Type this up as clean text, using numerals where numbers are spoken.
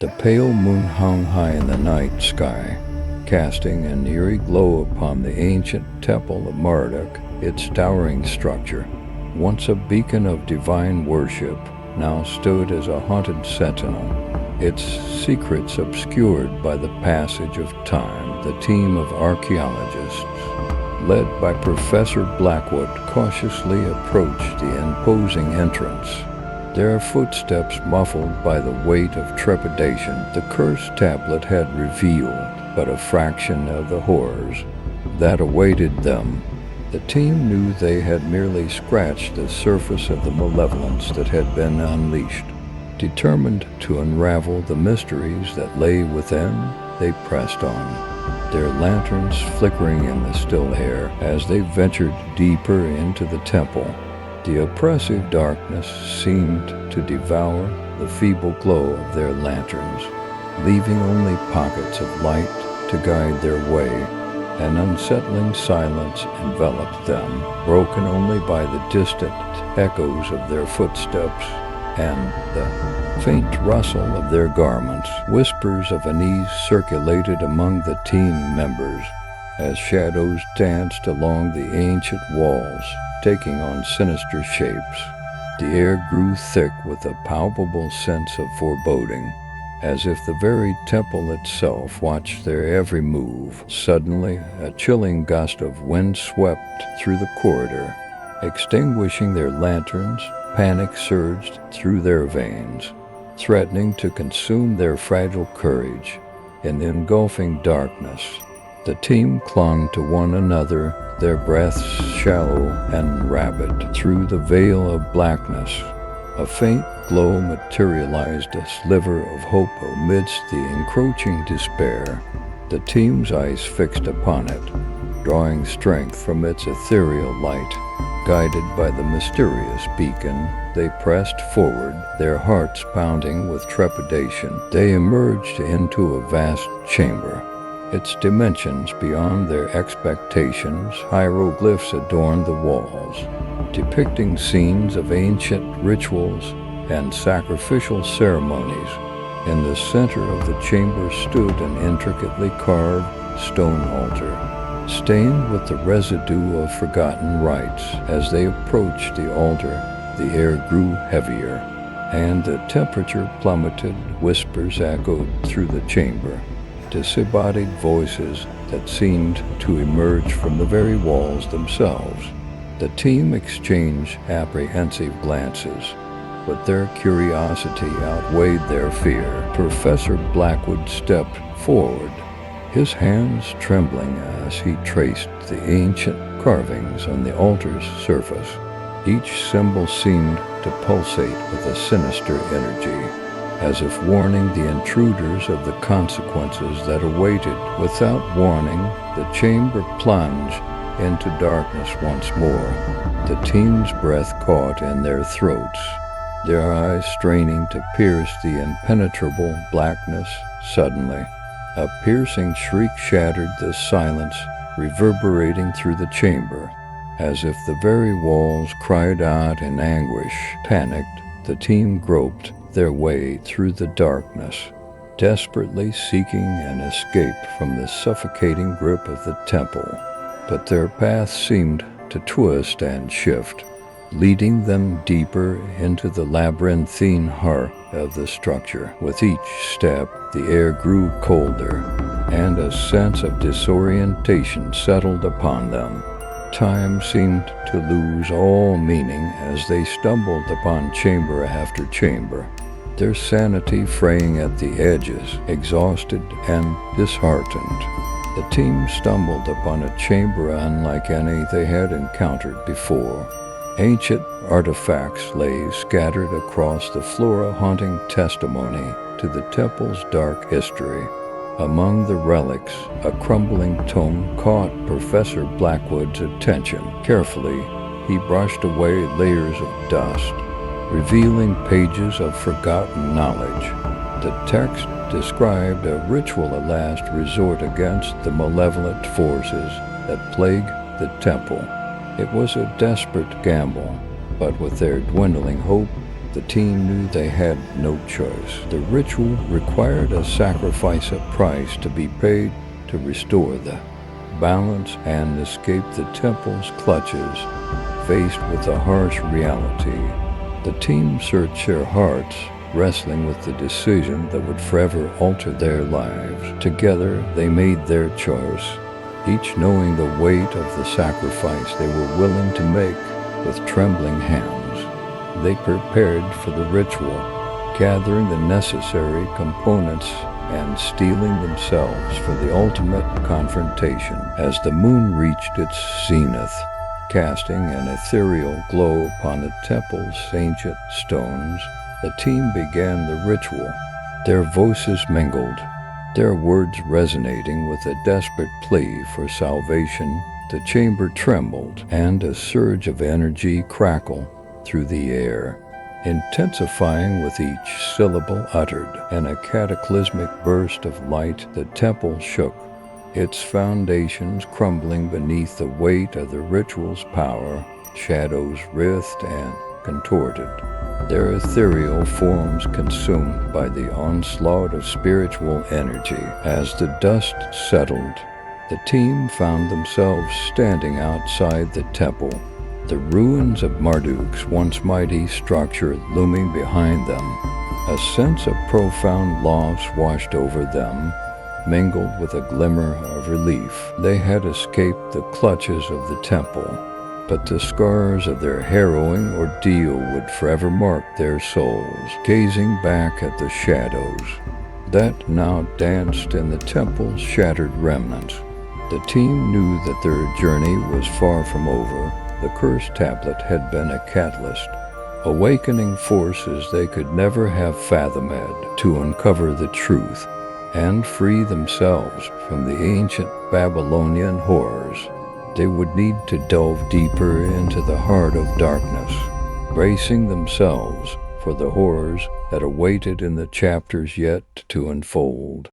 The pale moon hung high in the night sky, casting an eerie glow upon the ancient temple of Marduk. Its towering structure, once a beacon of divine worship, now stood as a haunted sentinel, its secrets obscured by the passage of time. The team of archaeologists, led by Professor Blackwood, cautiously approached the imposing entrance, their footsteps muffled by the weight of trepidation. The cursed tablet had revealed but a fraction of the horrors that awaited them. The team knew they had merely scratched the surface of the malevolence that had been unleashed. Determined to unravel the mysteries that lay within, they pressed on, their lanterns flickering in the still air as they ventured deeper into the temple. The oppressive darkness seemed to devour the feeble glow of their lanterns, leaving only pockets of light to guide their way. An unsettling silence enveloped them, broken only by the distant echoes of their footsteps and the faint rustle of their garments. Whispers of unease circulated among the team members as shadows danced along the ancient walls, taking on sinister shapes. The air grew thick with a palpable sense of foreboding, as if the very temple itself watched their every move. Suddenly, a chilling gust of wind swept through the corridor. Extinguishing their lanterns, panic surged through their veins, threatening to consume their fragile courage. In the engulfing darkness, the team clung to one another, their breaths shallow and rapid. Through the veil of blackness, a faint glow materialized, a sliver of hope amidst the encroaching despair. The team's eyes fixed upon it, drawing strength from its ethereal light. Guided by the mysterious beacon, they pressed forward, their hearts pounding with trepidation. They emerged into a vast chamber, its dimensions beyond their expectations. Hieroglyphs adorned the walls, depicting scenes of ancient rituals and sacrificial ceremonies. In the center of the chamber stood an intricately carved stone altar, stained with the residue of forgotten rites. As they approached the altar, the air grew heavier, and the temperature plummeted. Whispers echoed through the chamber, disembodied voices that seemed to emerge from the very walls themselves. The team exchanged apprehensive glances, but their curiosity outweighed their fear. Professor Blackwood stepped forward, his hands trembling as he traced the ancient carvings on the altar's surface. Each symbol seemed to pulsate with a sinister energy, as if warning the intruders of the consequences that awaited. Without warning, the chamber plunged into darkness once more. The team's breath caught in their throats, their eyes straining to pierce the impenetrable blackness. Suddenly, a piercing shriek shattered the silence, reverberating through the chamber, as if the very walls cried out in anguish. Panicked, the team groped their way through the darkness, desperately seeking an escape from the suffocating grip of the temple. But their path seemed to twist and shift, leading them deeper into the labyrinthine heart of the structure. With each step, the air grew colder, and a sense of disorientation settled upon them. Time seemed to lose all meaning as they stumbled upon chamber after chamber, their sanity fraying at the edges. Exhausted and disheartened, the team stumbled upon a chamber unlike any they had encountered before. Ancient artifacts lay scattered across the floor, haunting testimony to the temple's dark history. Among the relics, a crumbling tome caught Professor Blackwood's attention. Carefully, he brushed away layers of dust, revealing pages of forgotten knowledge. The text described a ritual of last resort against the malevolent forces that plague the temple. It was a desperate gamble, but with their dwindling hope, the team knew they had no choice. The ritual required a sacrifice of price to be paid to restore the balance and escape the temple's clutches. Faced with a harsh reality, the team searched their hearts, wrestling with the decision that would forever alter their lives. Together, they made their choice, each knowing the weight of the sacrifice they were willing to make. With trembling hands, they prepared for the ritual, gathering the necessary components and steeling themselves for the ultimate confrontation. As the moon reached its zenith, casting an ethereal glow upon the temple's ancient stones, the team began the ritual. Their voices mingled, their words resonating with a desperate plea for salvation. The chamber trembled, and a surge of energy crackled through the air, intensifying with each syllable uttered. In a cataclysmic burst of light, the temple shook, its foundations crumbling beneath the weight of the ritual's power. Shadows writhed and contorted, their ethereal forms consumed by the onslaught of spiritual energy. As the dust settled, the team found themselves standing outside the temple, the ruins of Marduk's once mighty structure looming behind them. A sense of profound loss washed over them, mingled with a glimmer of relief. They had escaped the clutches of the temple, but the scars of their harrowing ordeal would forever mark their souls. Gazing back at the shadows that now danced in the temple's shattered remnants, the team knew that their journey was far from over. The cursed tablet had been a catalyst, awakening forces they could never have fathomed. To uncover the truth and free themselves from the ancient Babylonian horrors, they would need to delve deeper into the heart of darkness, bracing themselves for the horrors that awaited in the chapters yet to unfold.